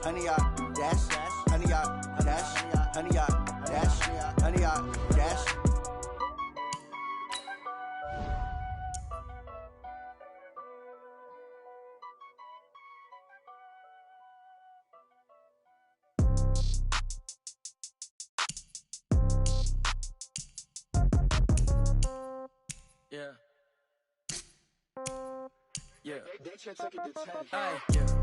honey yard, dash, honey yard, dash, honey yard, dash, honey yard, dash. Yeah. Yeah. Hey,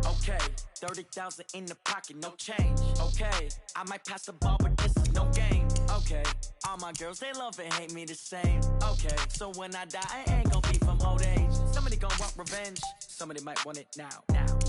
okay. 30,000 in the pocket, no change. Okay, I might pass the ball, but this is no game. Okay, all my girls, they love and hate me the same. Okay, so when I die, I ain't gon' be from old age. Somebody gon' want revenge, somebody might want it now.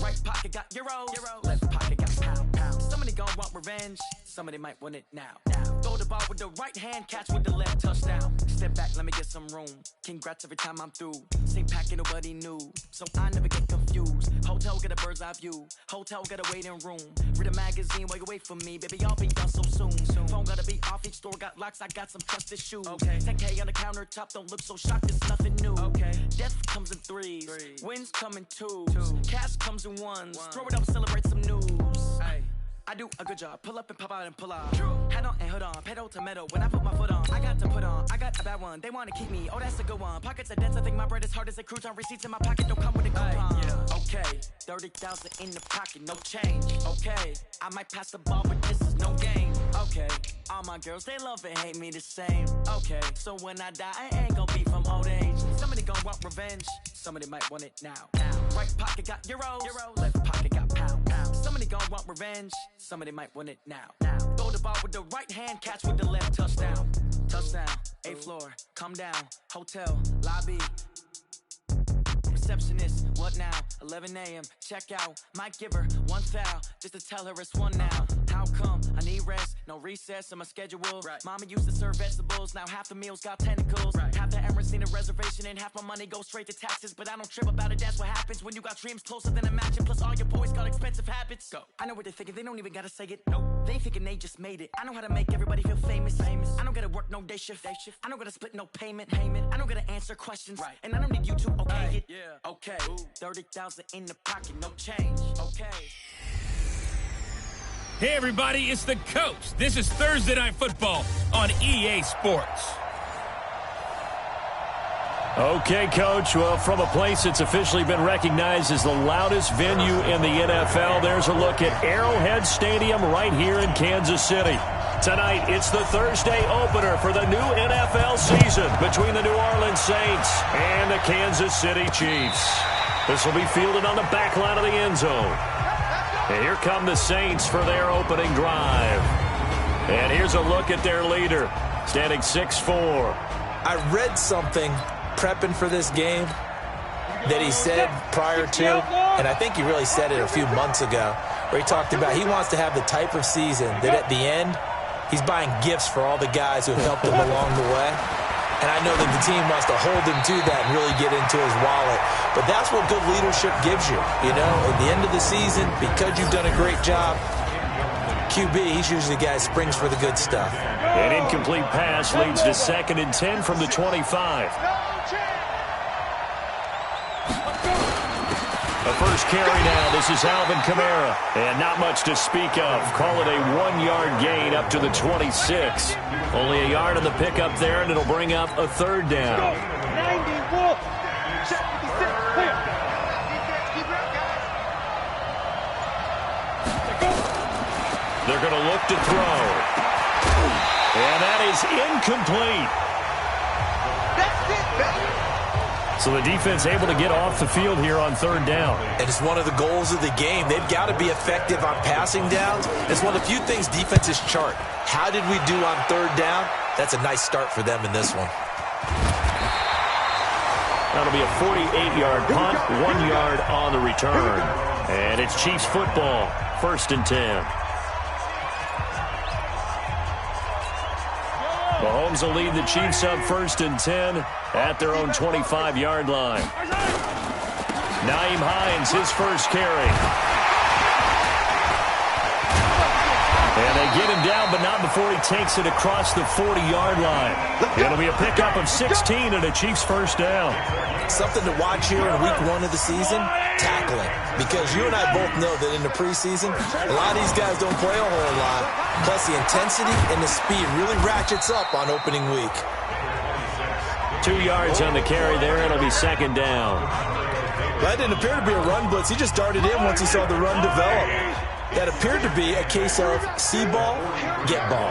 Right pocket got euros, left pocket got pound. Somebody gon' want revenge, somebody might want it now. Throw the ball with the right hand, catch with the left, touchdown. Step back, let me get some room. Congrats every time I'm through. Same packet, nobody knew, so I never get confused. Hotel get a bird's eye view, hotel get a waiting room. Read a magazine while you wait for me, baby, I'll be done so soon. Phone gotta be off, each store got locks, I got some trusted shoes. Okay, 10K on the countertop, don't look so shocked, it's nothing new. Okay, death comes in threes, wins come in twos, cash comes in ones. Throw it up, celebrate some news. Ay. I do a good job, pull up and pop out and pull out. Head on and hood on, pedal to metal. When I put my foot on, I got to put on. I got a bad one, they wanna keep me, oh that's a good one. Pockets are dense, I think my bread is hard as a crouton. Receipts in my pocket don't come with a coupon. Yeah. Okay, 30,000 in the pocket, no change. Okay, I might pass the ball, but this is no game. Okay, all my girls, they love and hate me the same. Okay, so when I die, I ain't gon' be from old age. Somebody gon' want revenge, somebody might want it now. Right pocket got euros, left pocket got pound. Somebody gon' want revenge, somebody might want it now. Throw the ball with the right hand, catch with the left, touchdown. Touchdown, 8th floor, come down, hotel, lobby. Receptionist, what now? 11 a.m., check out. Might give her one foul, just to tell her it's one now. How come? I need rest, no recess in my schedule. Mama used to serve vegetables, now half the meals got tentacles. Half the errands need a reservation and half my money goes straight to taxes. But I don't trip about it, that's what happens when you got dreams closer than a mansion. Plus all your boys got expensive habits. Go. I know what they're thinking, they don't even gotta say it. Nope. They ain't thinking they just made it. I know how to make everybody feel famous. I don't gotta work no day shift. I don't gotta split no payment. I don't gotta answer questions. And I don't need you to okay it. Okay, 30,000 in the pocket, no change. Okay. Hey everybody, it's the coach. This is Thursday Night Football on EA Sports. Okay, Coach. Well, from a place that's officially been recognized as the loudest venue in the NFL, there's a look at Arrowhead Stadium right here in Kansas City. Tonight, it's the Thursday opener for the new NFL season between the New Orleans Saints and the Kansas City Chiefs. This will be fielded on the back line of the end zone. And here come the Saints for their opening drive. And here's a look at their leader, standing 6'4". I read something prepping for this game that he said prior to, and I think he really said it a few months ago, where he talked about he wants to have the type of season that at the end, he's buying gifts for all the guys who have helped him along the way. And I know that the team wants to hold him to that and really get into his wallet. But that's what good leadership gives you. You know, at the end of the season, because you've done a great job, QB, he's usually the guy that springs for the good stuff. An incomplete pass leads to 2nd and 10 from the 25. The first carry now. This is Alvin Kamara. And not much to speak of. Call it a 1-yard gain up to the 26. Only a yard on the pickup there, and it'll bring up a 3rd down. They're going to look to throw. And that is incomplete. That's it, baby. So the defense able to get off the field here on 3rd down. And it's one of the goals of the game. They've got to be effective on passing downs. It's one of the few things defenses chart. How did we do on 3rd down? That's a nice start for them in this one. That'll be a 48-yard punt, 1 yard on the return. And it's Chiefs football, 1st and 10. Mahomes will lead the Chiefs up 1st and 10 at their own 25-yard line. Nyheim Hines, his first carry. And they get him down, but not before he takes it across the 40-yard line. It'll be a pickup of 16 and a Chiefs first down. Something to watch here in week 1 of the season, tackling. Because you and I both know that in the preseason, a lot of these guys don't play a whole lot. Plus, the intensity and the speed really ratchets up on opening week. 2 yards on the carry there. It'll be second down. That didn't appear to be a run blitz. He just darted in once he saw the run develop. That appeared to be a case of see ball, get ball.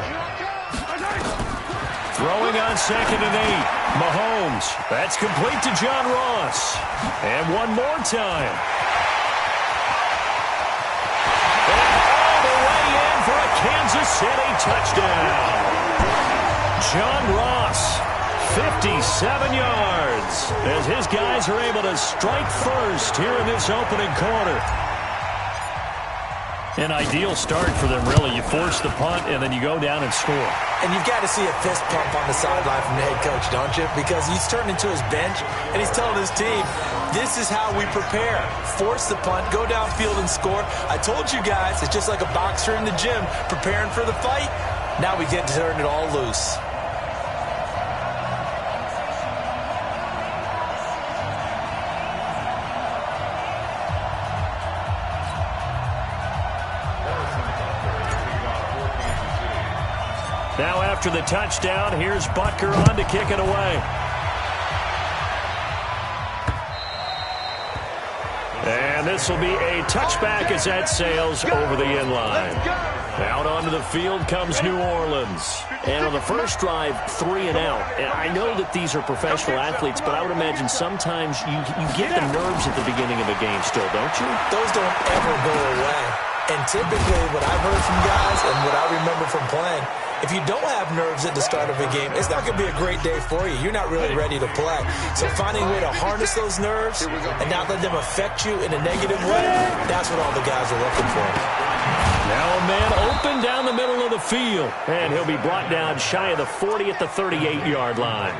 Throwing on 2nd and 8. Mahomes. That's complete to John Ross. And one more time. And all the way in for a Kansas City touchdown. John Ross, 57 yards, as his guys are able to strike first here in this opening quarter. An ideal start for them, really. You force the punt, and then you go down and score. And you've got to see a fist pump on the sideline from the head coach, don't you? Because he's turned into his bench, and he's telling his team, this is how we prepare. Force the punt, go downfield and score. I told you guys, it's just like a boxer in the gym preparing for the fight. Now we get to turn it all loose. Now after the touchdown, here's Butker on to kick it away. And this will be a touchback as that sails over the end line. Out onto the field comes New Orleans. And on the first drive, 3 and out. And I know that these are professional athletes, but I would imagine sometimes you get the nerves at the beginning of a game still, don't you? Those don't ever go away. And typically what I've heard from guys and what I remember from playing, if you don't have nerves at the start of a game, it's not going to be a great day for you. You're not really ready to play. So finding a way to harness those nerves and not let them affect you in a negative way, that's what all the guys are looking for. Now a man open down the middle of the field, and he'll be brought down shy of the 40 at the 38-yard line.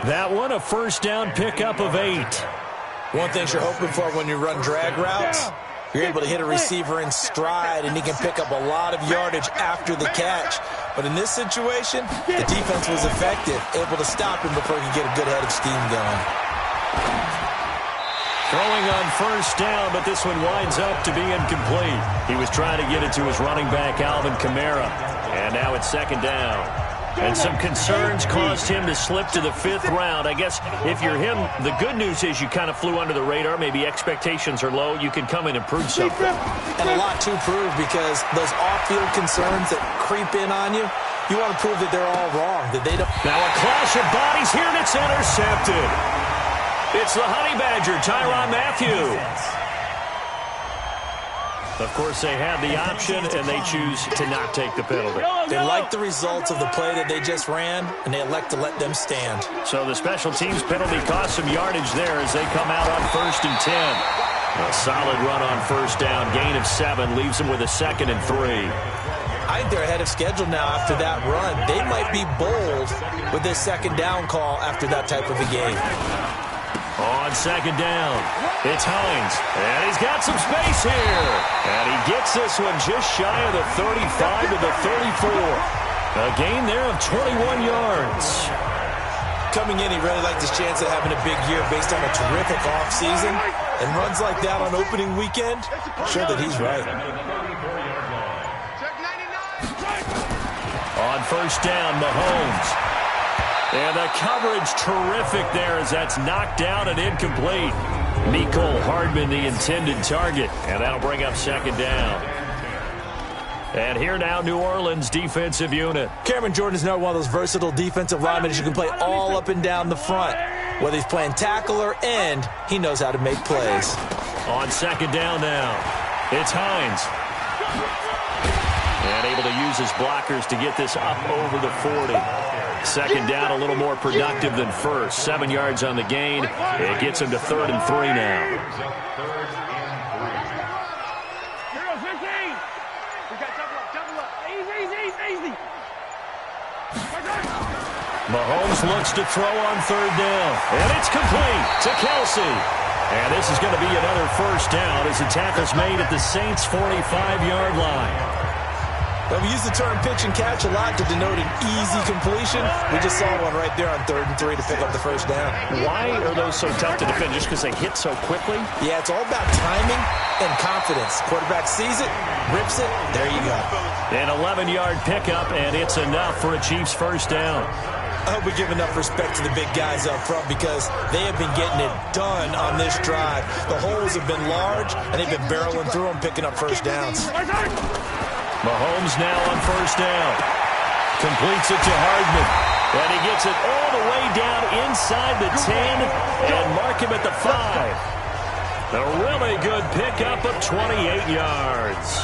That one, a first down pickup of 8. One thing you're hoping for when you run drag routes, you're able to hit a receiver in stride, and he can pick up a lot of yardage after the catch. But in this situation, the defense was effective, able to stop him before he could get a good head of steam going. Throwing on first down, but this one winds up to be incomplete. He was trying to get it to his running back, Alvin Kamara. And now it's second down. And some concerns caused him to slip to the 5th round. I guess if you're him, the good news is you kind of flew under the radar. Maybe expectations are low. You can come in and prove something. And a lot to prove, because those off-field concerns that creep in on you, you want to prove that they're all wrong, that they don't. Now a clash of bodies here, and it's intercepted. It's the Honey Badger, Tyrann Mathieu. Of course, they have the option, and they choose to not take the penalty. They like the results of the play that they just ran, and they elect to let them stand. So the special teams penalty cost some yardage there as they come out on 1st and 10. A solid run on first down, gain of 7, leaves them with a 2nd and 3. I think they're ahead of schedule now after that run. They might be bold with this second down call after that type of a game. On second down, it's Hines, and he's got some space here. And he gets this one just shy of the 35 to the 34. A gain there of 21 yards. Coming in, he really liked his chance of having a big year based on a terrific offseason. And runs like that on opening weekend, show that he's right. On first down, Mahomes. And the coverage terrific there as that's knocked down and incomplete. Mecole Hardman, the intended target, and that'll bring up second down. And here now, New Orleans defensive unit. Cameron Jordan is now one of those versatile defensive linemen who can play all up and down the front. Whether he's playing tackle or end, he knows how to make plays. On second down now, it's Hines. And able to use his blockers to get this up over the 40. Second down, a little more productive than first. 7 yards on the gain. It gets him to 3rd and 3 now. Mahomes looks to throw on 3rd down. And it's complete to Kelsey. And this is going to be another first down as the tackle's made at the Saints' 45-yard line. But we use the term pitch and catch a lot to denote an easy completion. We just saw one right there on 3rd and 3 to pick up the first down. Why are those so tough to defend? Just because they hit so quickly? Yeah, it's all about timing and confidence. Quarterback sees it, rips it, there you go. An 11-yard pickup, and it's enough for a Chiefs first down. I hope we give enough respect to the big guys up front because they have been getting it done on this drive. The holes have been large, and they've been barreling through them, picking up first downs. Mahomes now on first down. Completes it to Hardman. And he gets it all the way down inside the 10 and mark him at the 5. A really good pickup of 28 yards.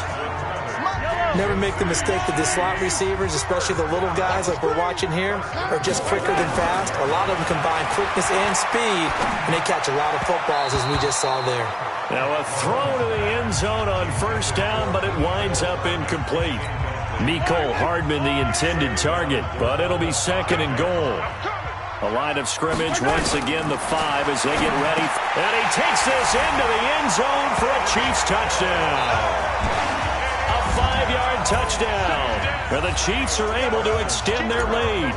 Never make the mistake that the slot receivers, especially the little guys like we're watching here, are just quicker than fast. A lot of them combine quickness and speed, and they catch a lot of footballs, as we just saw there. Now a throw to the end zone on first down, but it winds up incomplete. Mecole Hardman the intended target, but it'll be 2nd and goal. A line of scrimmage, once again the 5 as they get ready. And he takes this into the end zone for a Chiefs touchdown. A 5-yard touchdown, where the Chiefs are able to extend their lead.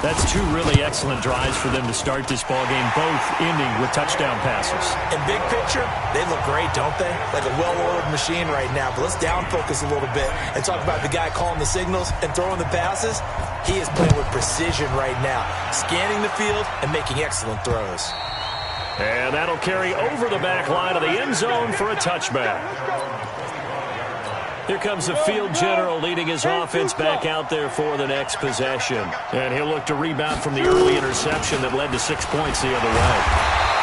That's 2 really excellent drives for them to start this ballgame, both ending with touchdown passes. In big picture, they look great, don't they? Like a well-oiled machine right now. But let's down focus a little bit and talk about the guy calling the signals and throwing the passes. He is playing with precision right now, scanning the field and making excellent throws. And that'll carry over the back line of the end zone for a touchback. Here comes the field general leading his offense back out there for the next possession. And he'll look to rebound from the early interception that led to 6 points the other way.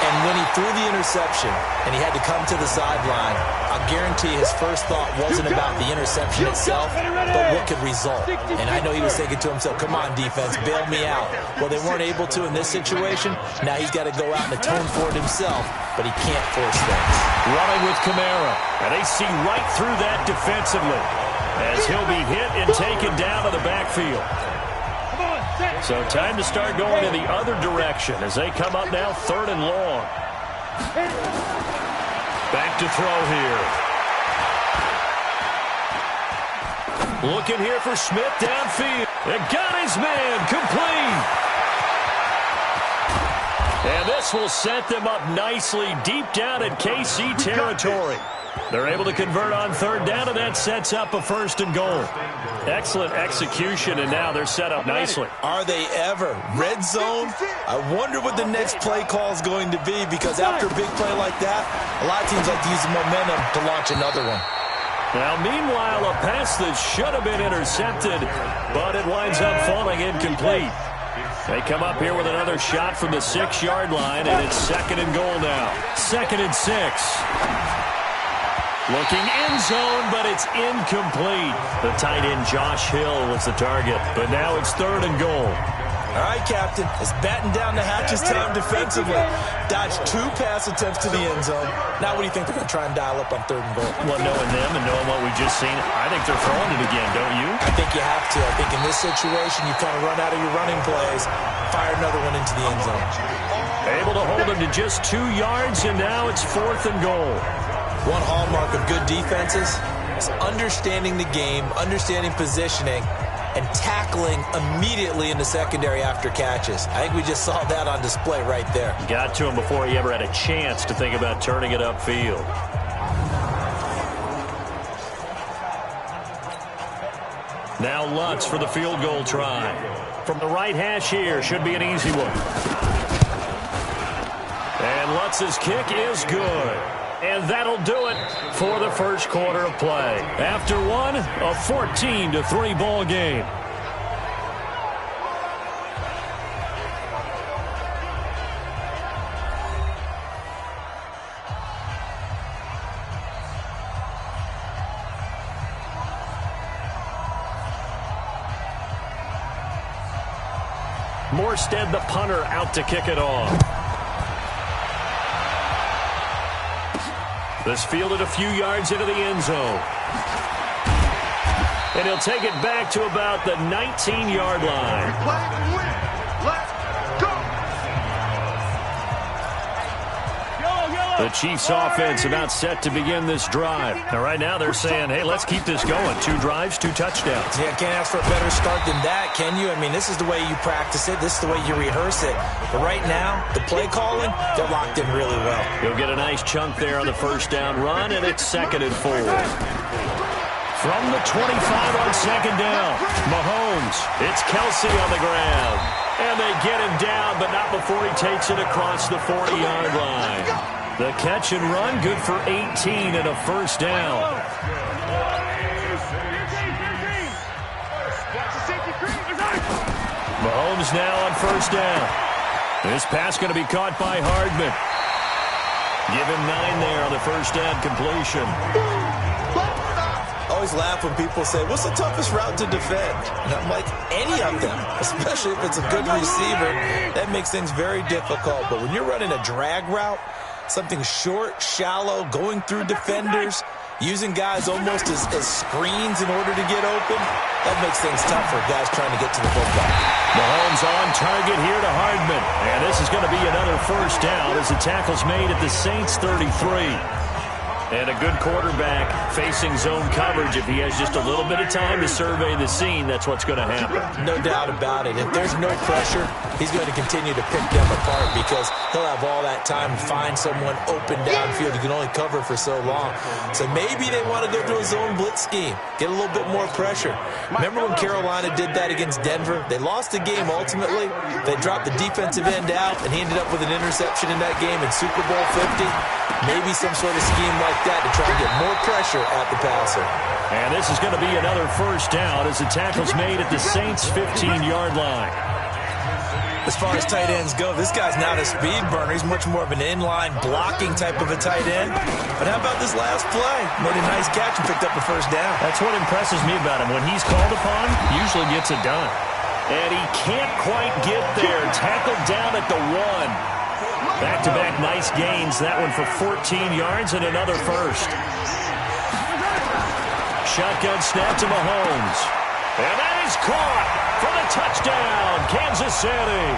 And when he threw the interception and he had to come to the sideline, I'll guarantee his first thought wasn't about the interception itself, but what could result. And I know he was thinking to himself, come on, defense, bail me out. Well, they weren't able to in this situation. Now he's got to go out and atone for it himself, but he can't force things. Running with Kamara, and they see right through that defensively as he'll be hit and taken down to the backfield. So time to start going in the other direction as they come up now 3rd and long. Back to throw here. Looking here for Smith downfield. And got his man complete. And this will set them up nicely deep down in KC territory. They're able to convert on 3rd down, and that sets up a 1st and goal. Excellent execution, and now they're set up nicely. Are they ever? Red zone? I wonder what the next play call is going to be, because after a big play like that, a lot of teams like to use the momentum to launch another one. Now, meanwhile, a pass that should have been intercepted, but it winds up falling incomplete. They come up here with another shot from the 6-yard line, and it's 2nd and goal now. 2nd and 6. Looking end zone, but it's incomplete. The tight end Josh Hill was the target, but now it's 3rd and goal. All right, Captain. It's batten down the hatches time defensively. Dodged 2 pass attempts to the end zone. Now what do you think they're going to try and dial up on 3rd and goal? Well, knowing them and knowing what we just seen, I think they're throwing it again, don't you? I think you have to. I think in this situation, you kind of run out of your running plays, fire another one into the end zone. Able to hold them to just 2 yards, and now it's 4th and goal. One hallmark of good defenses is understanding the game, understanding positioning, and tackling immediately in the secondary after catches. I think we just saw that on display right there. Got to him before he ever had a chance to think about turning it upfield. Now Lutz for the field goal try. From the right hash here, should be an easy one. And Lutz's kick is good. And that'll do it for the first quarter of play. After one, a 14-3 ball game. Morstead, the punter, out to kick it off. This fielded a few yards into the end zone. And he'll take it back to about the 19-yard line. Let's go. The Chiefs offense about set to begin this drive. Now, right now they're saying, hey, let's keep this going. 2 drives, 2 touchdowns. Yeah, can't ask for a better start than that, can you? I mean, this is the way you practice it. This is the way you rehearse it. But right now, the play calling, they're locked in really well. You'll get a nice chunk there on the first down run, and it's 2nd and 4. From the 25 on 2nd down, Mahomes. It's Kelsey on the ground. And they get him down, but not before he takes it across the 40-yard line. The catch and run, good for 18 and a first down. Mahomes now on first down. This pass going to be caught by Hardman. Give him 9 there on the first down completion. I always laugh when people say, what's the toughest route to defend? And I'm like, any of them, especially if it's a good receiver. That makes things very difficult. But when you're running a drag route, something short, shallow, going through defenders, using guys almost as screens in order to get open, that makes things tough for guys trying to get to the football. Mahomes on target here to Hardman. And this is going to be another first down as the tackle's made at the Saints 33. And a good quarterback facing zone coverage. If he has just a little bit of time to survey the scene, that's what's going to happen. No doubt about it. If there's no pressure, he's going to continue to pick them apart because he'll have all that time to find someone open downfield. You can only cover for so long. So maybe they want to go to a zone blitz scheme, get a little bit more pressure. Remember when Carolina did that against Denver? They lost the game ultimately. They dropped the defensive end out, and he ended up with an interception in that game in Super Bowl 50. Maybe some sort of scheme like that to try to get more pressure at the passer. And this is going to be another first down as the tackle's made at the Saints' 15-yard line. As far as tight ends go, this guy's not a speed burner. He's much more of an inline blocking type of a tight end. But how about this last play? Made a nice catch and picked up a first down. That's what impresses me about him. When he's called upon, usually gets it done. And he can't quite get there. Tackled down at the 1. Back-to-back nice gains. That one for 14 yards and another first. Shotgun snap to Mahomes. And that is caught for the touchdown, Kansas City.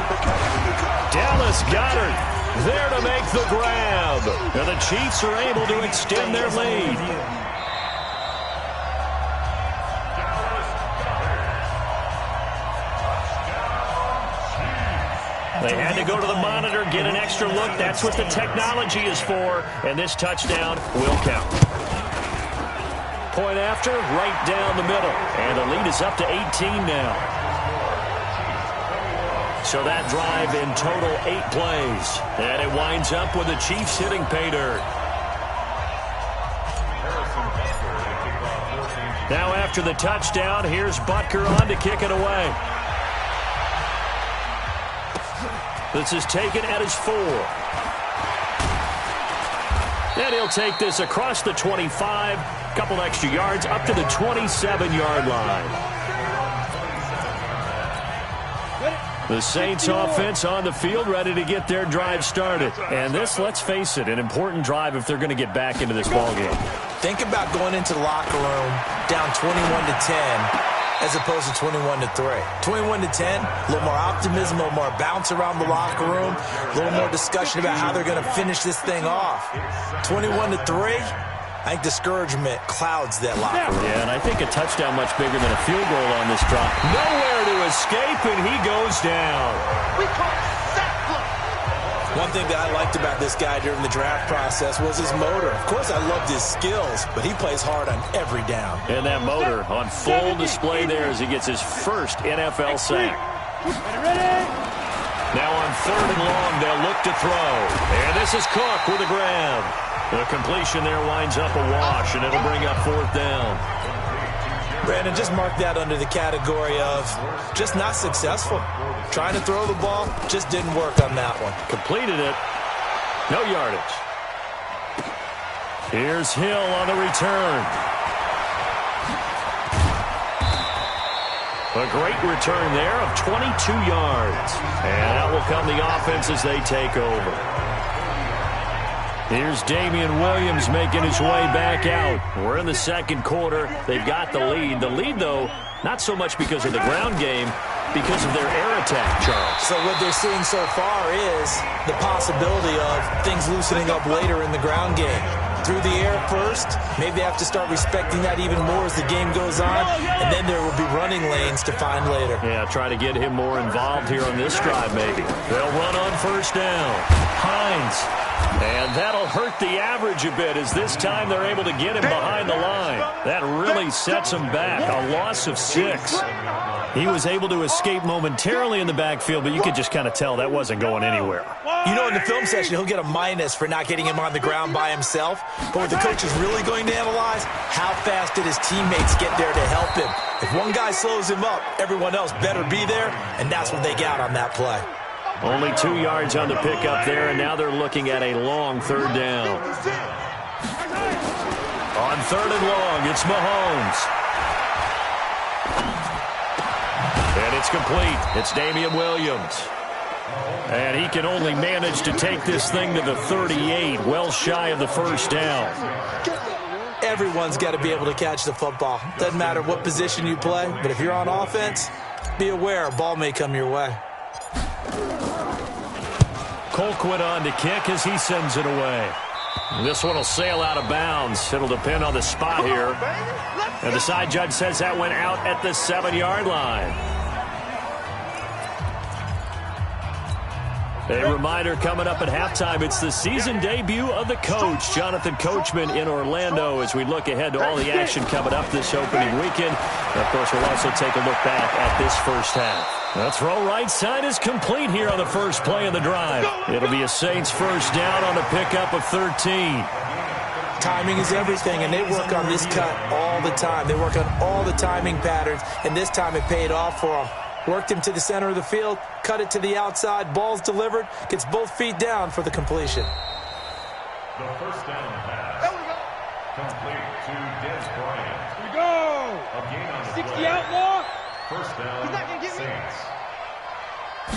Dallas Goedert there to make the grab. And the Chiefs are able to extend their lead. They had to go to the monitor, get an extra look. That's what the technology is for. And this touchdown will count. Point after, right down the middle. And the lead is up to 18 now. So that drive in total 8 plays. And it winds up with the Chiefs hitting pay dirt. Now after the touchdown, here's Butker on to kick it away. This is taken at his 4. And he'll take this across the 25. Couple extra yards up to the 27-yard line. The Saints offense on the field ready to get their drive started. And this, let's face it, an important drive if they're going to get back into this ballgame. Think about going into the locker room down 21-10. As opposed to 21-3. 21-10, a little more optimism, a little more bounce around the locker room, a little more discussion about how they're going to finish this thing off. 21-3, I think discouragement clouds that locker room. Yeah, and I think a touchdown much bigger than a field goal on this drive. Nowhere to escape, and he goes down. We call sack block. One thing that I liked about this guy during the draft process was his motor. Of course, I loved his skills, but he plays hard on every down. And that motor on full display there as he gets his first NFL sack. Now on 3rd and long, they'll look to throw. And this is Cook with a grab. The completion there winds up a wash, and it'll bring up 4th down. Brandon, just mark that under the category of just not successful. Trying to throw the ball, just didn't work on that one. Completed it. No yardage. Here's Hill on the return. A great return there of 22 yards. And out will come the offense as they take over. Here's Damian Williams making his way back out. We're in the second quarter. They've got the lead. The lead, though, not so much because of the ground game, because of their air attack, Charles. So what they're seeing so far is the possibility of things loosening up later in the ground game. Through the air first, maybe they have to start respecting that even more as the game goes on, and then there will be running lanes to find later. Yeah, try to get him more involved here on this drive, maybe. They'll run on first down. Hines. And that'll hurt the average a bit as this time they're able to get him behind the line. That really sets him back. A loss of 6. He was able to escape momentarily in the backfield, but you could just kind of tell that wasn't going anywhere. You know, in the film session, he'll get a minus for not getting him on the ground by himself. But what the coach is really going to analyze, how fast did his teammates get there to help him? If one guy slows him up, everyone else better be there, and that's what they got on that play. Only 2 yards on the pickup there, and now they're looking at a long third down. On third and long, it's Mahomes. And it's complete. It's Damian Williams. And he can only manage to take this thing to the 38, well shy of the first down. Everyone's got to be able to catch the football. Doesn't matter what position you play, but if you're on offense, be aware a ball may come your way. Colquitt on to kick as he sends it away. This one will sail out of bounds. It'll depend on the spot here. And the side judge says that went out at the 7-yard line. A reminder coming up at halftime, it's the season debut of the coach, Jonathan Coachman, in Orlando, as we look ahead to all the action coming up this opening weekend. And of course, we'll also take a look back at this first half. The throw right side is complete here on the first play of the drive. It'll be a Saints first down on a pickup of 13. Timing is everything, and they work on this cut all the time. They work on all the timing patterns, and this time it paid off for them. Worked him to the center of the field, cut it to the outside, ball's delivered, gets both feet down for the completion. The first down pass. Complete to Des Bryant. Here we go. A gain on the 60 play. outlaw. First down, He's not gonna get me. Saints.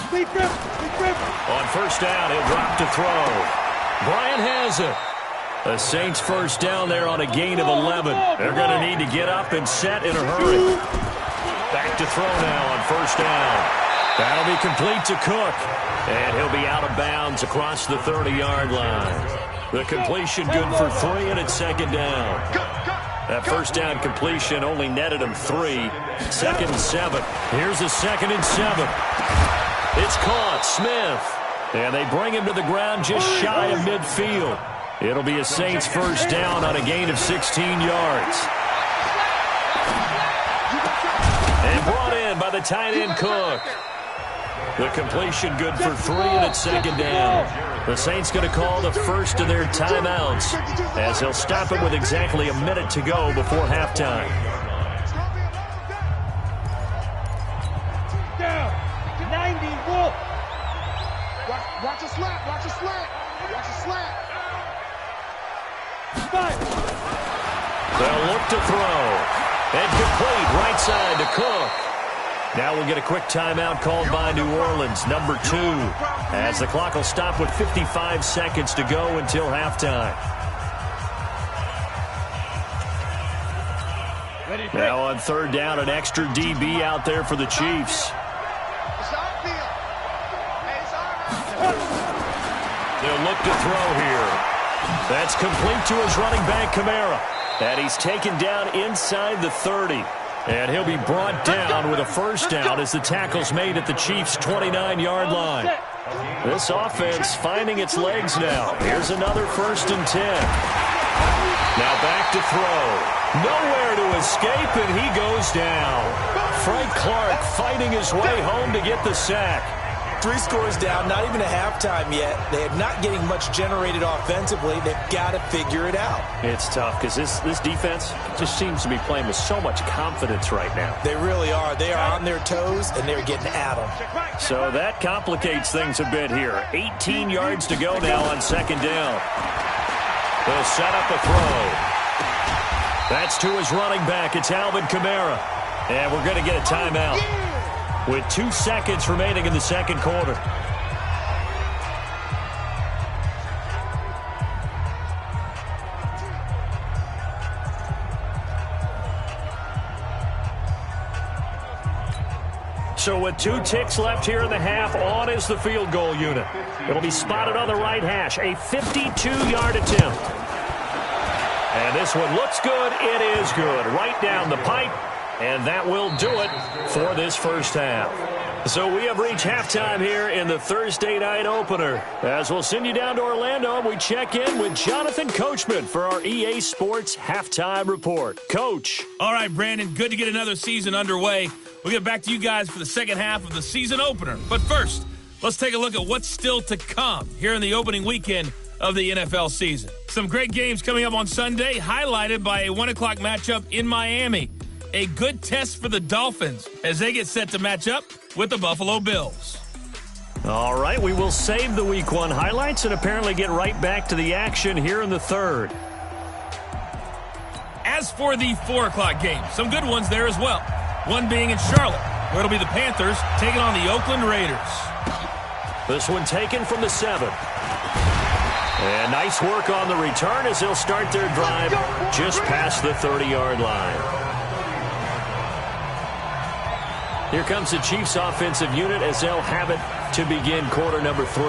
Sleep grip. Sleep grip. On first down, he'll drop to throw. Bryant has it. The Saints first down there on a gain of 11. They're going to need to get up and set in a hurry. Back to throw now on first down. That'll be complete to Cook. And he'll be out of bounds across the 30-yard line. The completion good for 3, and it's second down. That first down completion only netted him 3. Second and 7. Here's a second and 7. It's caught. Smith. And they bring him to the ground just shy of midfield. It'll be a Saints first down on a gain of 16 yards. And brought in by the tight end Cook. The completion good for 3, and it's second down. The Saints going to call the first of their timeouts as they'll stop it with exactly a minute to go before halftime. Down. 90. Wolf. Watch a slant. Watch a slant. Watch a slant. Five. They'll look to throw. And complete right side to Cook. Now we'll get a quick timeout called by New Orleans, number 2, as the clock will stop with 55 seconds to go until halftime. Now on third down, an extra DB out there for the Chiefs. They'll look to throw here. That's complete to his running back, Kamara. And he's taken down inside the 30. And he'll be brought down with a first down as the tackle's made at the Chiefs' 29-yard line. This offense finding its legs now. Here's another first and 10. Now back to throw. Nowhere to escape, and he goes down. Frank Clark fighting his way home to get the sack. 3 scores down, not even a halftime yet. They are not getting much generated offensively. They've got to figure it out. It's tough because this defense just seems to be playing with so much confidence right now. They really are. They are on their toes, and they're getting at them. So that complicates things a bit here. 18 yards to go now on second down. They'll set up a throw. That's to his running back. It's Alvin Kamara. And we're going to get a timeout with 2 seconds remaining in the second quarter. So with 2 ticks left here in the half, on is the field goal unit. It'll be spotted on the right hash, a 52-yard attempt. And this one looks good. It is good. Right down the pipe. And that will do it for this first half. So we have reached halftime here in the Thursday night opener. As we'll send you down to Orlando, we check in with Jonathan Coachman for our EA Sports Halftime Report. Coach. All right, Brandon, good to get another season underway. We'll get back to you guys for the second half of the season opener. But first, let's take a look at what's still to come here in the opening weekend of the NFL season. Some great games coming up on Sunday, highlighted by a 1 o'clock matchup in Miami. A good test for the Dolphins as they get set to match up with the Buffalo Bills. All right, we will save the Week 1 highlights and apparently get right back to the action here in the third. As for the 4 o'clock game, some good ones there as well. One being in Charlotte, where it'll be the Panthers taking on the Oakland Raiders. This one taken from the 7. And nice work on the return as they'll start their drive just past the 30-yard line. Here comes the Chiefs offensive unit as they'll have it to begin quarter number 3.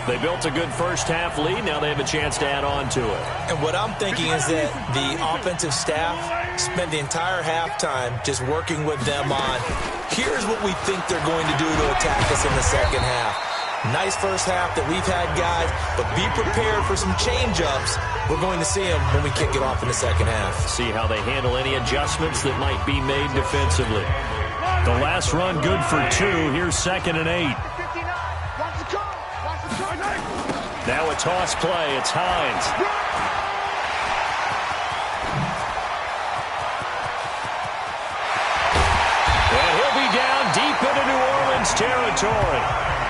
They built a good first half lead. Now they have a chance to add on to it. And what I'm thinking is that the offensive staff spent the entire halftime just working with them on, here's what we think they're going to do to attack us in the second half. Nice first half that we've had, guys, but be prepared for some change-ups. We're going to see them when we kick it off in the second half. See how they handle any adjustments that might be made defensively. The last run good for 2. Here's 2nd and 8. Now a toss play. It's Hines. And he'll be down deep into New Orleans territory.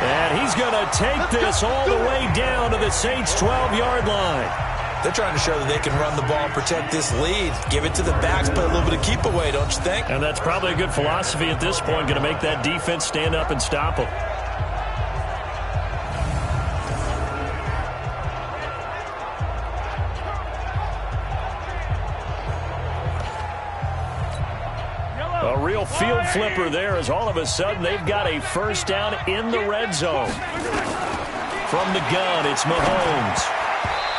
And he's going to take this all the way down to the Saints' 12-yard line. They're trying to show that they can run the ball and protect this lead. Give it to the backs, play a little bit of keep away, don't you think? And that's probably a good philosophy at this point, going to make that defense stand up and stop them. A real field flipper there as all of a sudden they've got a first down in the red zone. From the gun, it's Mahomes.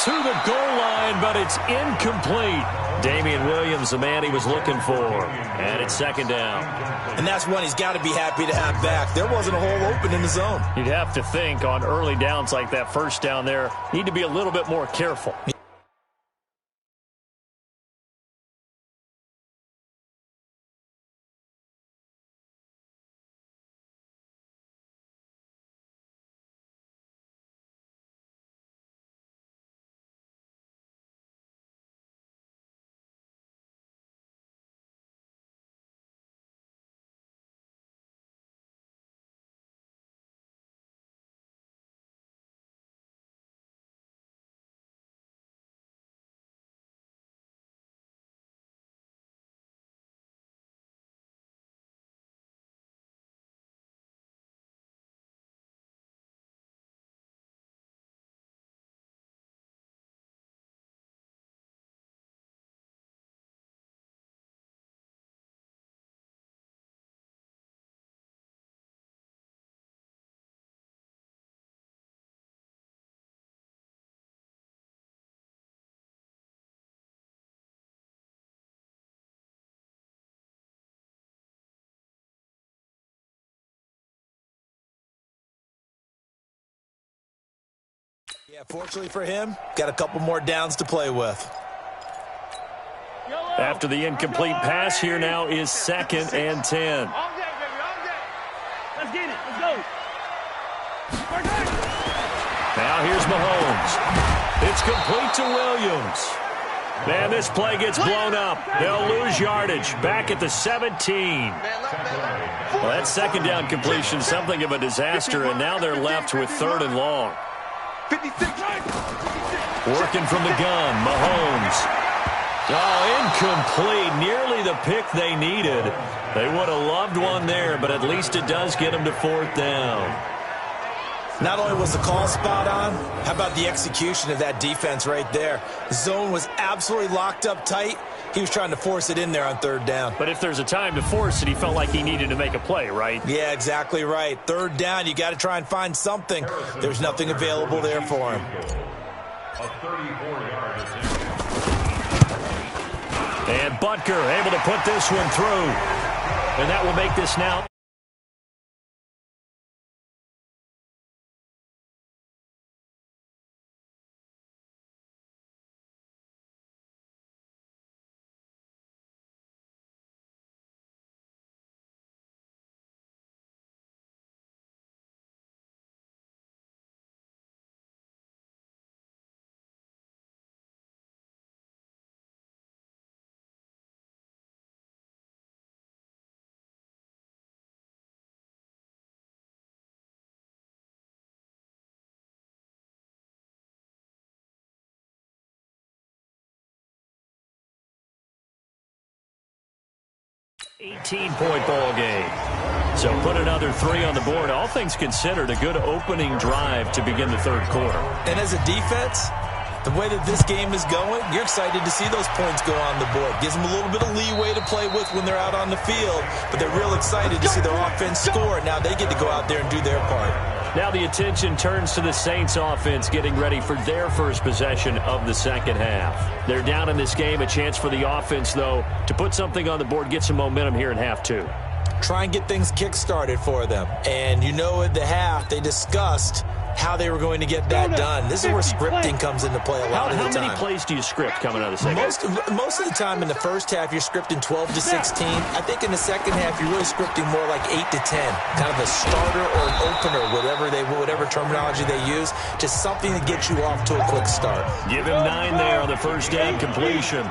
To the goal line, but it's incomplete. Damian Williams, the man he was looking for. And it's 2nd down. And that's one he's got to be happy to have back. There wasn't a hole open in the zone. You'd have to think on early downs like that first down there, need to be a little bit more careful. Yeah, fortunately for him, got a couple more downs to play with. After the incomplete pass, here now is 2nd and 10. Let's get it. Let's go. Now here's Mahomes. It's complete to Williams. Man, this play gets blown up. They'll lose yardage. Back at the 17. Well, that 2nd down completion, something of a disaster, and now they're left with 3rd and long. Working from the gun, Mahomes. Oh, incomplete. Nearly the pick they needed. They would have loved one there, but at least it does get them to 4th down. Not only was the call spot on, how about the execution of that defense right there? The zone was absolutely locked up tight. He was trying to force it in there on third down. But if there's a time to force it, he felt like he needed to make a play, right? Yeah, exactly right. Third down, you got to try and find something. There's nothing available there for him. A 34-yard attempt. And Butker able to put this one through. And that will make this now. $18-point ball game. So put another 3 on the board. All things considered, a good opening drive to begin the third quarter. And as a defense, the way that this game is going, you're excited to see those points go on the board. Gives them a little bit of leeway to play with when they're out on the field, but they're real excited to see their offense score. Now they get to go out there and do their part. Now the attention turns to the Saints offense getting ready for their first possession of the second half. They're down in this game. A chance for the offense, though, to put something on the board, get some momentum here in half 2. Try and get things kick-started for them. And you know at the half, they discussed how they were going to get that done. This is where scripting comes into play a lot of the time. How many plays do you script coming out of the second half? Most of the time in the first half, you're scripting 12 to 16. I think in the second half, you're really scripting more like 8 to 10. Kind of a starter or an opener, whatever terminology they use, just something to get you off to a quick start. Give him 9 there on the first down completion.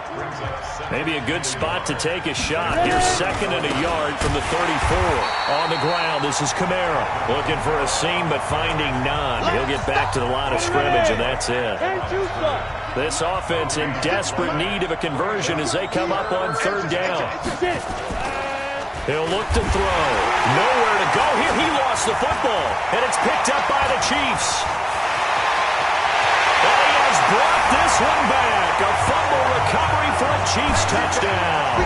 Maybe a good spot to take a shot. Here's 2nd and a yard from the 34. On the ground, this is Kamara. Looking for a seam, but finding none. He'll get back to the line of scrimmage, and that's it. This offense in desperate need of a conversion as they come up on third down. He'll look to throw. Nowhere to go here. He lost the football, and it's picked up by the Chiefs. And he has brought this one back. A fumble recovery for a Chiefs touchdown.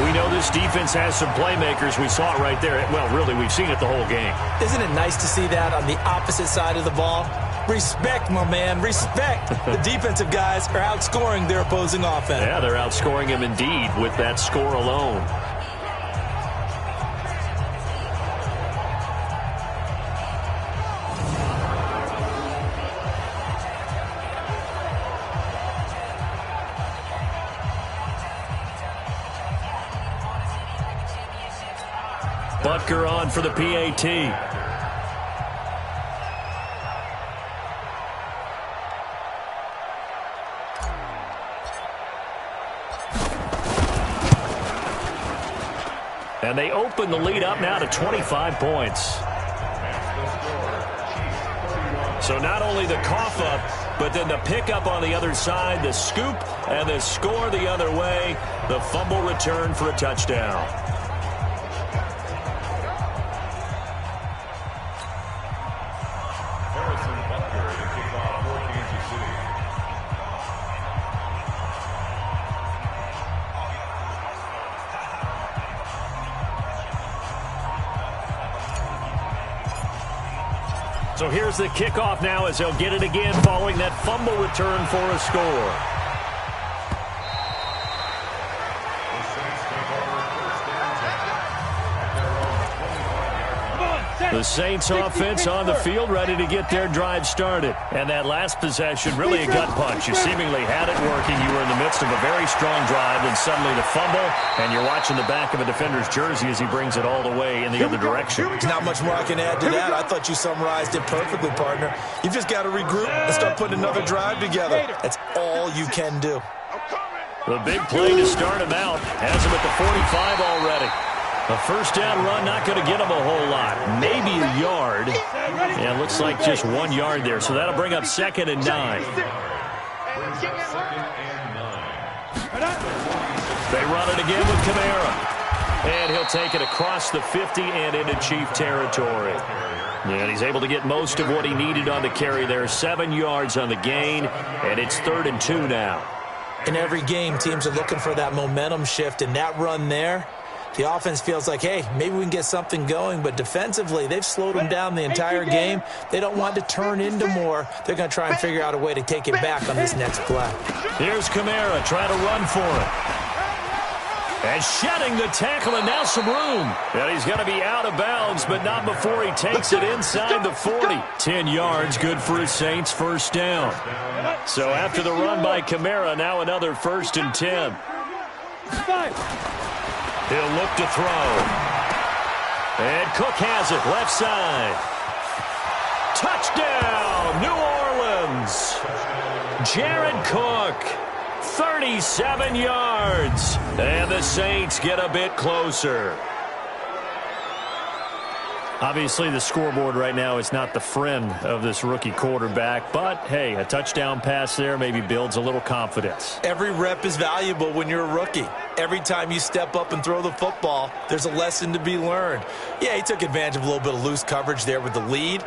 We know this defense has some playmakers. We saw it right there. Well, really, we've seen it the whole game. Isn't it nice to see that on the opposite side of the ball? Respect, my man, respect. The defensive guys are outscoring their opposing offense. Yeah, they're outscoring him indeed with that score alone. Butker on for the PAT. And they open the lead up now to 25 points. So not only the cough up, but then the pickup on the other side, the scoop, and the score the other way. The fumble return for a touchdown. So here's the kickoff now as they'll get it again following that fumble return for a score. The Saints offense on the field ready to get their drive started. And that last possession, really a gut punch. You seemingly had it working. You were in the midst of a very strong drive, then suddenly the fumble, and you're watching the back of a defender's jersey as he brings it all the way in the other direction. There's not much more I can add to that. I thought you summarized it perfectly, partner. You've just got to regroup and start putting another drive together. That's all you can do. The big play to start him out has him at the 45 already. A first down run, not going to get him a whole lot. Maybe a yard. Yeah, looks like just 1 yard there. So that'll bring up 2nd and 9. They run it again with Kamara. And he'll take it across the 50 and into Chief territory. And he's able to get most of what he needed on the carry there. 7 yards on the gain, and it's 3rd and 2 now. In every game, teams are looking for that momentum shift, and that run there, the offense feels like, hey, maybe we can get something going, but defensively, they've slowed them down the entire game. They don't want to turn into more. They're going to try and figure out a way to take it back on this next play. Here's Kamara trying to run for it. And shedding the tackle, and now some room. And he's going to be out of bounds, but not before he takes it inside the 40. 10 yards, good for his Saints, first down. So after the run by Kamara, now another 1st and 10. He'll look to throw. And Cook has it, left side. Touchdown, New Orleans. Jared Cook. 37 yards. And the Saints get a bit closer. Obviously, the scoreboard right now is not the friend of this rookie quarterback. But, hey, a touchdown pass there maybe builds a little confidence. Every rep is valuable when you're a rookie. Every time you step up and throw the football, there's a lesson to be learned. Yeah, he took advantage of a little bit of loose coverage there with the lead.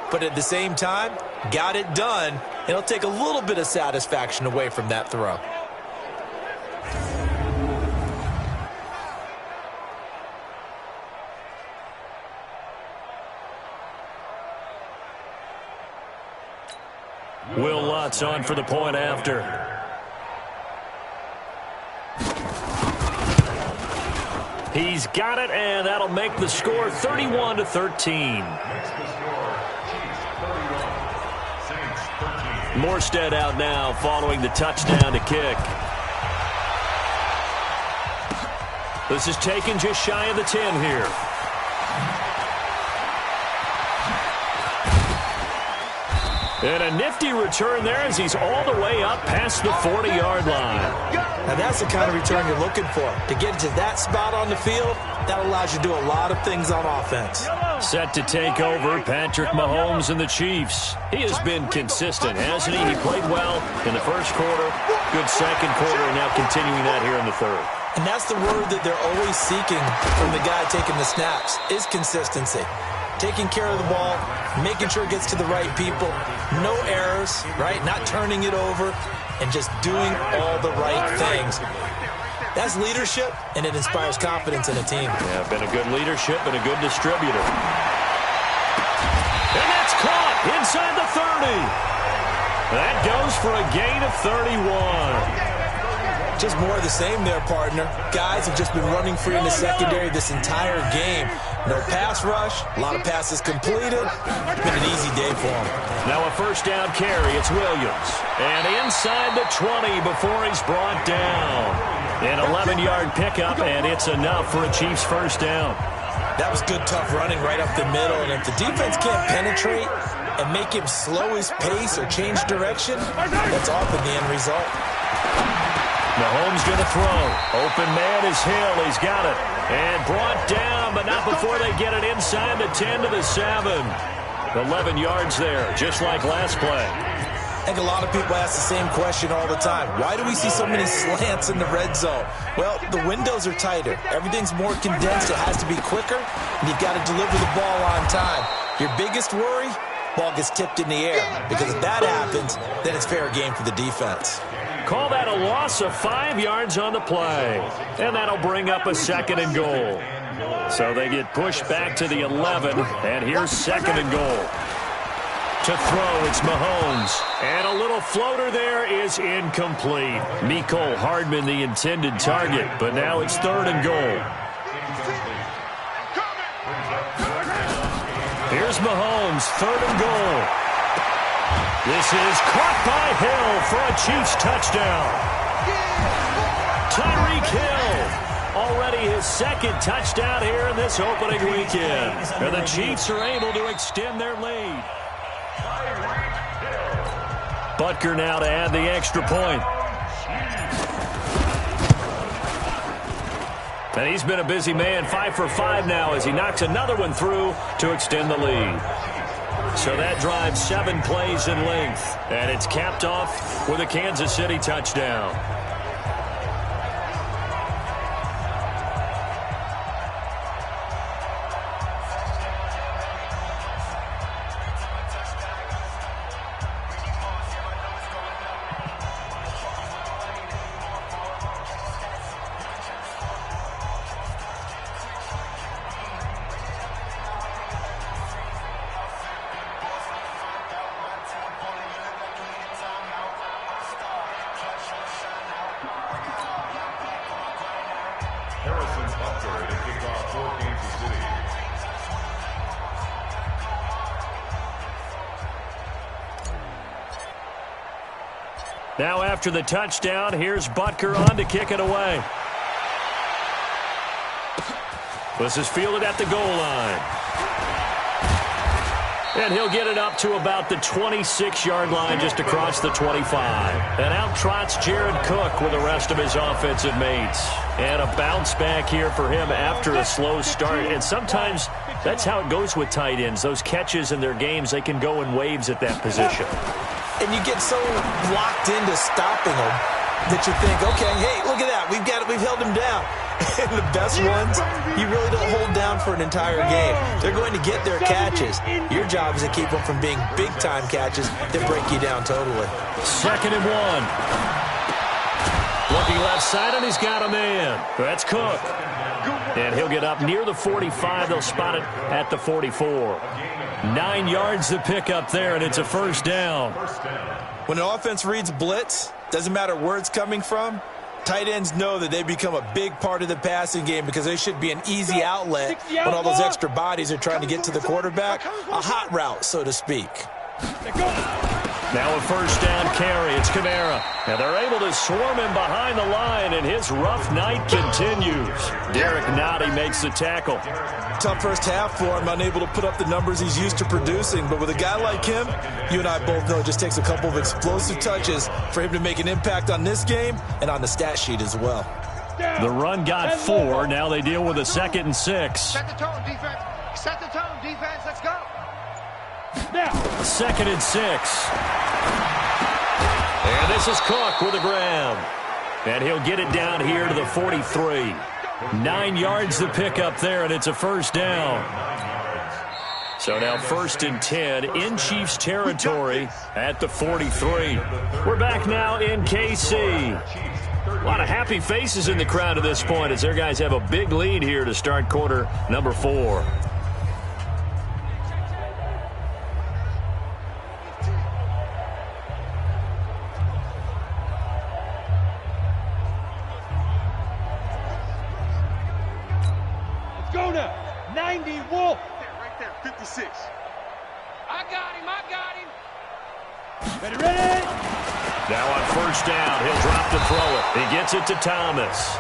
But at the same time, got it done. It'll take a little bit of satisfaction away from that throw. Will Lutz on for the point after. He's got it, and that'll make the score 31-13. Morstead out now following the touchdown to kick. This is taken just shy of the 10 here. And a nifty return there as he's all the way up past the 40-yard line. Now that's the kind of return you're looking for. To get to that spot on the field, that allows you to do a lot of things on offense. Set to take over, Patrick Mahomes and the Chiefs. He has been consistent, hasn't he? He played well in the first quarter, good second quarter, and now continuing that here in the third. And that's the word that they're always seeking from the guy taking the snaps, is consistency. Taking care of the ball, making sure it gets to the right people, no errors, right? Not turning it over, and just doing all the right things. That's leadership, and it inspires confidence in a team. Yeah, been a good leadership and a good distributor. And that's caught inside the 30. That goes for a gain of 31. Just more of the same there, partner. Guys have just been running free in the secondary this entire game. No pass rush, a lot of passes completed. It's been an easy day for him. Now a first down carry, it's Williams. And inside the 20 before he's brought down. An 11-yard pickup, and it's enough for a Chiefs first down. That was good, tough running right up the middle. And if the defense can't penetrate and make him slow his pace or change direction, that's often the end result. Mahomes going to throw. Open man is Hill. He's got it. And brought down, but not before they get it inside the 10 to the 7. 11 yards there, just like last play. I think a lot of people ask the same question all the time. Why do we see so many slants in the red zone? Well, the windows are tighter. Everything's more condensed. It has to be quicker, and you've got to deliver the ball on time. Your biggest worry, ball gets tipped in the air. Because if that happens, then it's fair game for the defense. Call that a loss of 5 yards on the play. And that'll bring up a 2nd and goal. So they get pushed back to the 11, and here's 2nd and goal. To throw, it's Mahomes. And a little floater there is incomplete. Mecole Hardman, the intended target, but now it's 3rd and goal. Here's Mahomes, 3rd and goal. This is caught by Hill for a Chiefs touchdown. Tyreek Hill, already his 2nd touchdown here in this opening weekend. And the Chiefs are able to extend their lead. Butker now to add the extra point. And he's been a busy man, 5 for 5 now as he knocks another one through to extend the lead. So that drives 7 plays in length, and it's capped off with a Kansas City touchdown. territory to kick off for Kansas City. Now after the touchdown, here's Butker on to kick it away. This is fielded at the goal line. And he'll get it up to about the 26-yard line just across the 25. And out trots Jared Cook with the rest of his offensive mates. And a bounce back here for him after a slow start. And sometimes that's how it goes with tight ends. Those catches in their games, they can go in waves at that position. And you get so locked into stopping them that you think, okay, hey, look at that. We've held him down. And the best ones, you really don't hold down for an entire game. They're going to get their catches. Your job is to keep them from being big-time catches that break you down totally. 2nd and 1. Looking left side, and he's got a man. That's Cook. And he'll get up near the 45. They'll spot it at the 44. 9 yards to pick up there, and it's a first down. When an offense reads blitz, doesn't matter where it's coming from, tight ends know that they become a big part of the passing game because they should be an easy outlet when all those extra bodies are trying to get to the quarterback. A hot route, so to speak. Now a first down carry. It's Kamara. And they're able to swarm him behind the line, and his rough night continues. Derek Nottie makes the tackle. Tough first half for him, unable to put up the numbers he's used to producing. But with a guy like him, you and I both know it just takes a couple of explosive touches for him to make an impact on this game and on the stat sheet as well. The run got 4. Now they deal with a 2nd and 6. Set the tone, defense. Set the tone, defense. Let's go. Now. 2nd and 6. And this is Cook with the ground. And he'll get it down here to the 43. 9 yards to pick up there, and it's a first down. So now 1st and 10 in Chiefs territory at the 43. We're back now in KC. A lot of happy faces in the crowd at this point as their guys have a big lead here to start quarter number 4. Go now. 90 Wolf. Right there, 56. I got him. Ready? Now on first down, he'll drop to throw it. He gets it to Thomas.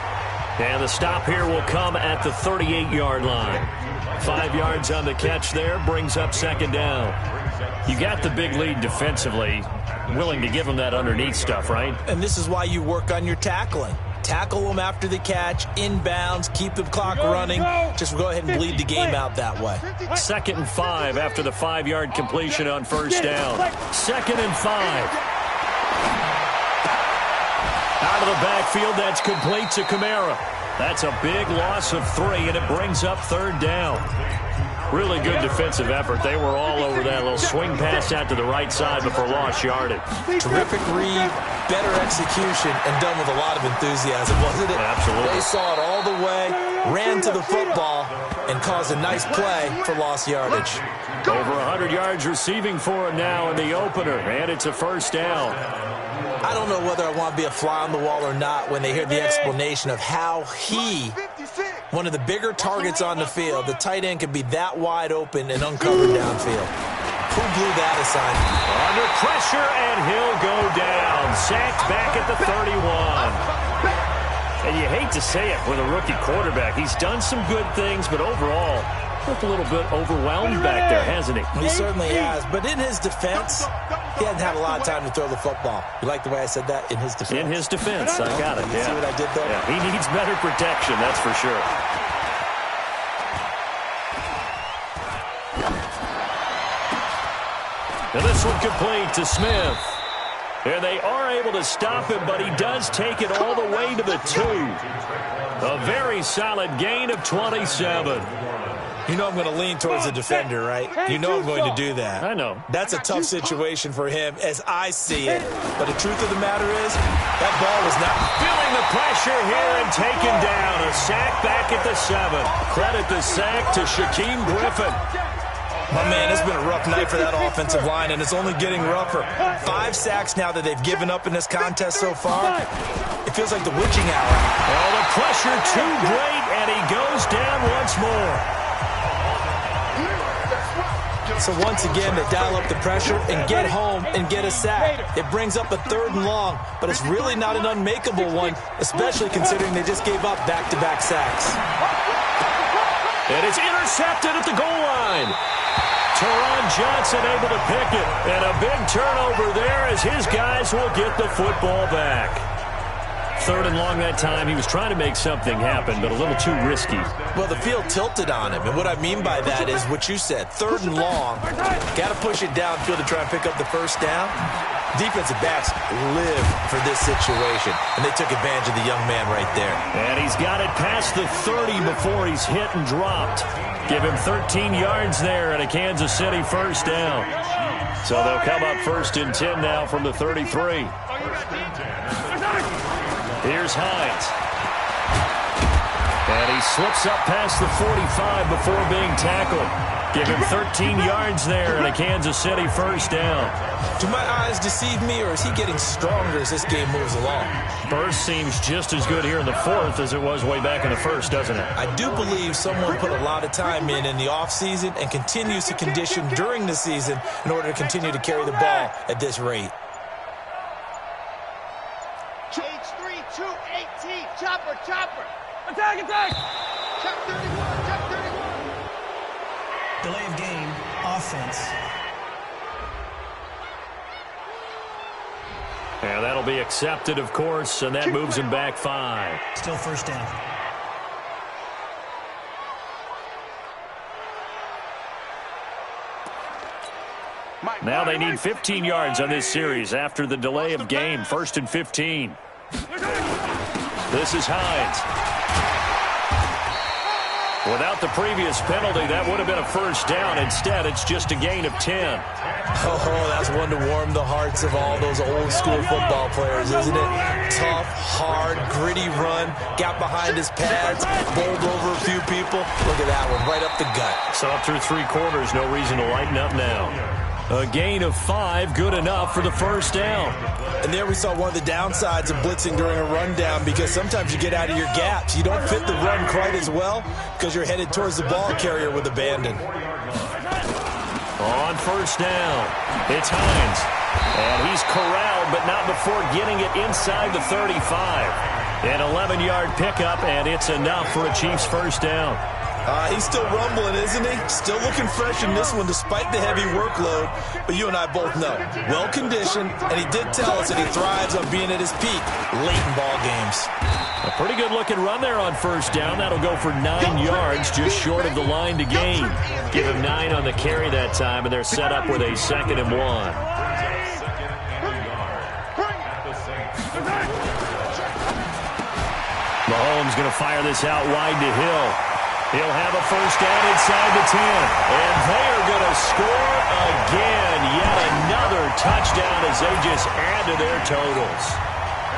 And the stop here will come at the 38-yard line. 5 yards on the catch there, brings up 2nd down. You got the big lead defensively. Willing to give him that underneath stuff, right? And this is why you work on your tackling. Tackle them after the catch, inbounds, keep the clock running. Just go ahead and bleed the game out that way. 2nd and 5 after the 5-yard completion on first down. 2nd and 5. Out of the backfield, that's complete to Kamara. That's a big loss of 3, and it brings up 3rd down. Really good defensive effort. They were all over that little swing pass out to the right side before lost yardage. Terrific read, better execution, and done with a lot of enthusiasm, wasn't it? Absolutely. They saw it all the way, ran to the football, and caused a nice play for lost yardage. Over 100 yards receiving for him now in the opener, and it's a first down. I don't know whether I want to be a fly on the wall or not when they hear the explanation of how he, one of the bigger targets on the field, the tight end can be that wide open and uncovered downfield. Who blew that assignment? Under pressure, and he'll go down. Sacked back at the 31. And you hate to say it with a rookie quarterback. He's done some good things, but overall, looked a little bit overwhelmed back there, hasn't he? He certainly has, but in his defense, he hasn't had a lot of time to throw the football. You like the way I said that? In his defense. In his defense, I got it, You see what I did there? Yeah, he needs better protection, that's for sure. And this one complete to Smith. And they are able to stop him, but he does take it all the way to the 2. A very solid gain of 27. You know I'm going to lean towards the defender, right? You know I'm going to do that. I know. That's a tough situation for him as I see it. But the truth of the matter is, that ball was not... Feeling the pressure here and taken down. A sack back at the 7. Credit the sack to Shaquem Griffin. My man, it's been a rough night for that offensive line, and it's only getting rougher. 5 sacks now that they've given up in this contest so far. It feels like the witching hour. Oh, the pressure too great, and he goes down once more. So once again, they dial up the pressure and get home and get a sack. It brings up a 3rd and long, but it's really not an unmakeable one, especially considering they just gave up back-to-back sacks. And it's intercepted at the goal line. Teron Johnson able to pick it. And a big turnover there as his guys will get the football back. 3rd and long that time. He was trying to make something happen, but a little too risky. Well, the field tilted on him, and what I mean by that is what you said. 3rd and long, got to push it downfield to try and pick up the first down. Defensive backs live for this situation, and they took advantage of the young man right there. And he's got it past the 30 before he's hit and dropped. Give him 13 yards there and a Kansas City first down. So they'll come up 1st and 10 now from the 33. Here's Hines. And he slips up past the 45 before being tackled. Give him 13 yards there and a Kansas City first down. Do my eyes deceive me, or is he getting stronger as this game moves along? Burst seems just as good here in the 4th as it was way back in the 1st, doesn't it? I do believe someone put a lot of time in the offseason and continues to condition during the season in order to continue to carry the ball at this rate. H3, 218, chopper, chopper. Attack, attack. Chop 31, chop 31. Delay of game, offense. Yeah, that'll be accepted, of course, and that moves him back 5. Still first down. Now they need 15 yards on this series after the delay of game. 1st and 15. This is Hines. Without the previous penalty, that would have been a first down. Instead, it's just a gain of 10. Oh, that's one to warm the hearts of all those old school football players, isn't it? Tough, hard, gritty run, got behind his pads, bowled over a few people. Look at that one, right up the gut. So up through 3 quarters, no reason to lighten up now. A gain of 5, good enough for the first down. And there we saw one of the downsides of blitzing during a rundown, because sometimes you get out of your gaps. You don't fit the run quite as well because you're headed towards the ball carrier with abandon. On first down, it's Hines. And he's corralled, but not before getting it inside the 35. An 11-yard pickup, and it's enough for a Chiefs first down. He's still rumbling, isn't he? Still looking fresh in this one despite the heavy workload. But you and I both know, well-conditioned, and he did tell us that he thrives on being at his peak late in ball games. A pretty good-looking run there on first down. That'll go for 9 yards, just short of the line to gain. Give him 9 on the carry that time, and they're set up with a 2nd and 1. Mahomes going to fire this out wide to Hill. He'll have a first down inside the 10. And they are going to score again. Yet another touchdown as they just add to their totals.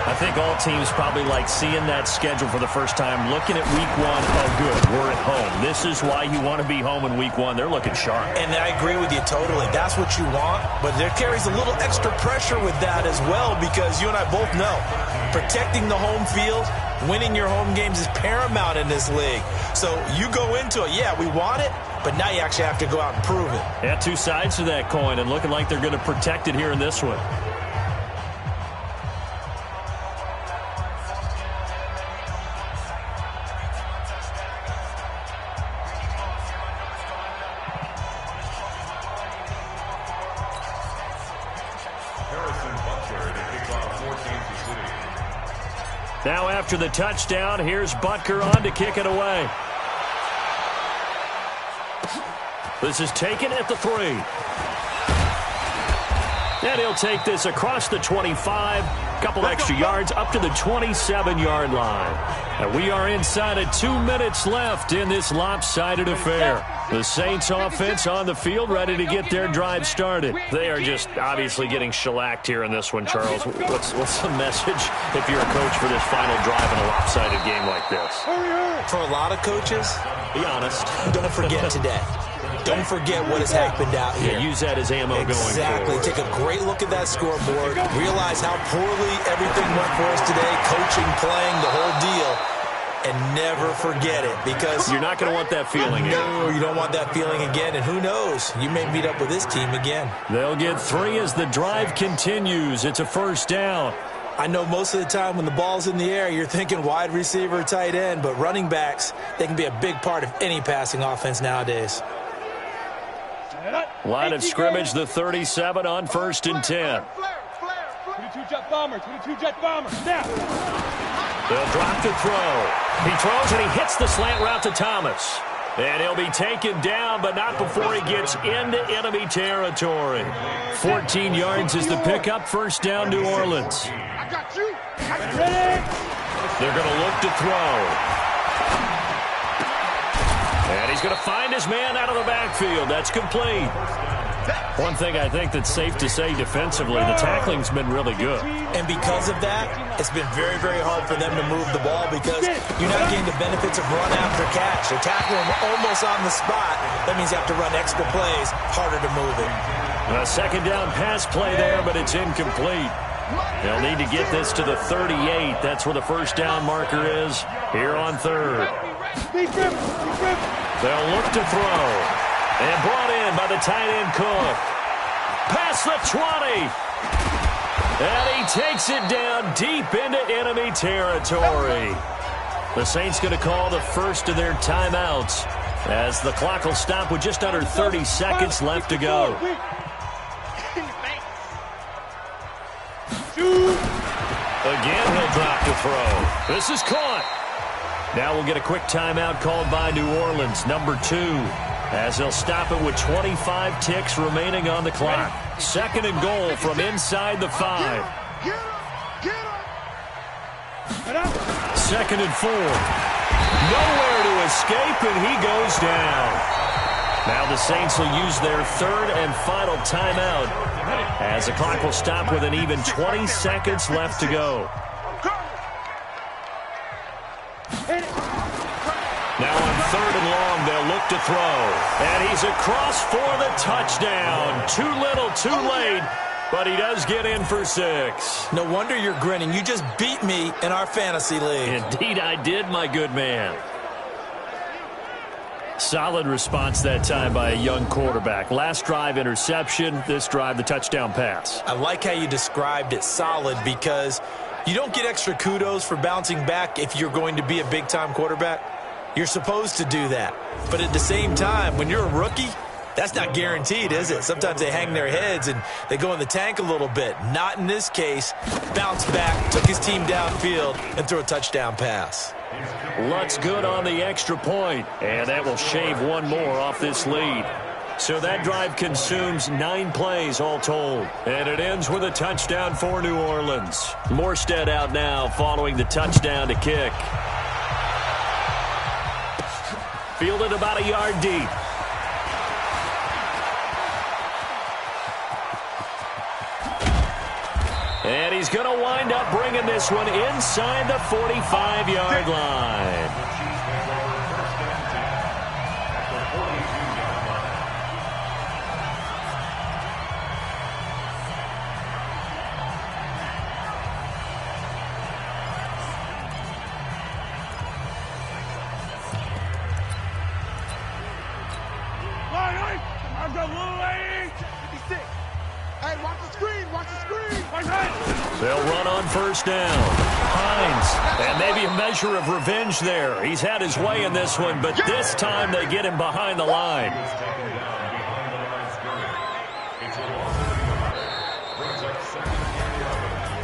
I think all teams probably like seeing that schedule for the first time, looking at week 1. Oh, good, we're at home. This is why you want to be home in week 1. They're looking sharp. And I agree with you totally. That's what you want. But there carries a little extra pressure with that as well, because you and I both know protecting the home field, winning your home games is paramount in this league. So you go into it, yeah, we want it, but now you actually have to go out and prove it. Yeah, 2 sides to that coin, and looking like they're going to protect it here in this one. Now after the touchdown, here's Butker on to kick it away. This is taken at the 3. And he'll take this across the 25, couple extra yards up to the 27-yard line. And we are inside of 2 minutes left in this lopsided affair. The Saints offense on the field, ready to get their drive started. They are just obviously getting shellacked here in this one, Charles. What's the message if you're a coach for this final drive in a lopsided game like this? For a lot of coaches, be honest, don't forget today. Don't forget what has happened out here. Yeah, use that as ammo going forward. Exactly. Take a great look at that scoreboard. Realize how poorly everything went for us today. Coaching, playing, the whole deal. never forget it because you're not going to want that feeling again. No, you don't want that feeling again, and who knows? You may meet up with this team again. They'll get 3 as the drive continues. It's a first down. I know most of the time when the ball's in the air, you're thinking wide receiver, tight end, but running backs, they can be a big part of any passing offense nowadays. Line of scrimmage, the 37 on 1st and 10. 22-jet bomber, 22-jet bomber. Now. They'll drop to throw. He throws and he hits the slant route to Thomas. And he'll be taken down, but not before he gets into enemy territory. 14 yards is the pickup. First down, New Orleans. I got you. Ready? They're going to look to throw. And he's going to find his man out of the backfield. That's complete. One thing I think that's safe to say defensively, the tackling's been really good. And because of that, it's been very, very hard for them to move the ball because you're not getting the benefits of run after catch. They're tackling him almost on the spot. That means you have to run extra plays, harder to move it. A second down pass play there, but it's incomplete. They'll need to get this to the 38. That's where the first down marker is here on 3rd. They'll look to throw. And brought in by the tight end Cook. Past the 20. And he takes it down deep into enemy territory. The Saints going to call the first of their timeouts as the clock will stop with just under 30 seconds left to go. Again, he'll drop to throw. This is caught. Now we'll get a quick timeout called by New Orleans, number 2. As they'll stop it with 25 ticks remaining on the clock. 2nd and goal from inside the 5. 2nd and 4. Nowhere to escape, and he goes down. Now the Saints will use their 3rd and final timeout as the clock will stop with an even 20 seconds left to go. Now on 3rd and long, they'll look to throw. And he's across for the touchdown. Too little, too late, but he does get in for 6. No wonder you're grinning. You just beat me in our fantasy league. Indeed I did, my good man. Solid response that time by a young quarterback. Last drive, interception. This drive, the touchdown pass. I like how you described it, solid, because you don't get extra kudos for bouncing back if you're going to be a big-time quarterback. You're supposed to do that. But at the same time, when you're a rookie, that's not guaranteed, is it? Sometimes they hang their heads and they go in the tank a little bit. Not in this case. Bounced back, took his team downfield, and threw a touchdown pass. Luck's good on the extra point, and that will shave one more off this lead. So that drive consumes 9 plays all told, and it ends with a touchdown for New Orleans. Morstead out now following the touchdown to kick. Fielded about a yard deep. And he's going to wind up bringing this one inside the 45-yard line. They'll run on first down. Hines, and maybe a measure of revenge there. He's had his way in this one, but this time they get him behind the line.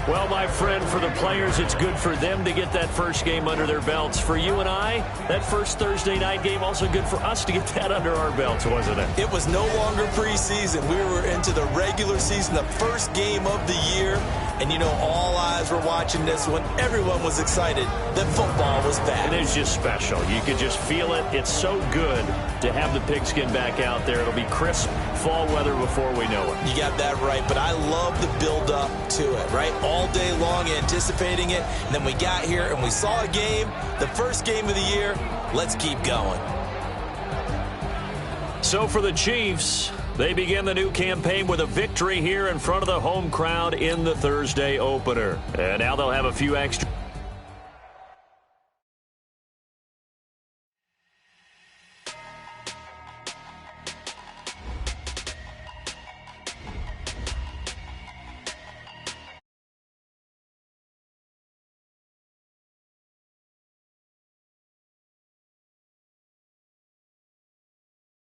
Well, my friend, for the players, it's good for them to get that first game under their belts. For you and I, that first Thursday night game, also good for us to get that under our belts, wasn't it? It was no longer preseason. We were into the regular season, the first game of the year. And, you know, all eyes were watching this one. Everyone was excited that football was back. It is just special. You could just feel it. It's so good to have the pigskin back out there. It'll be crisp fall weather before we know it. You got that right, but I love the build-up to it, right? All day long anticipating it, and then we got here and we saw a game, the first game of the year. Let's keep going. So for the Chiefs, they begin the new campaign with a victory here in front of the home crowd in the Thursday opener. And now they'll have a few extra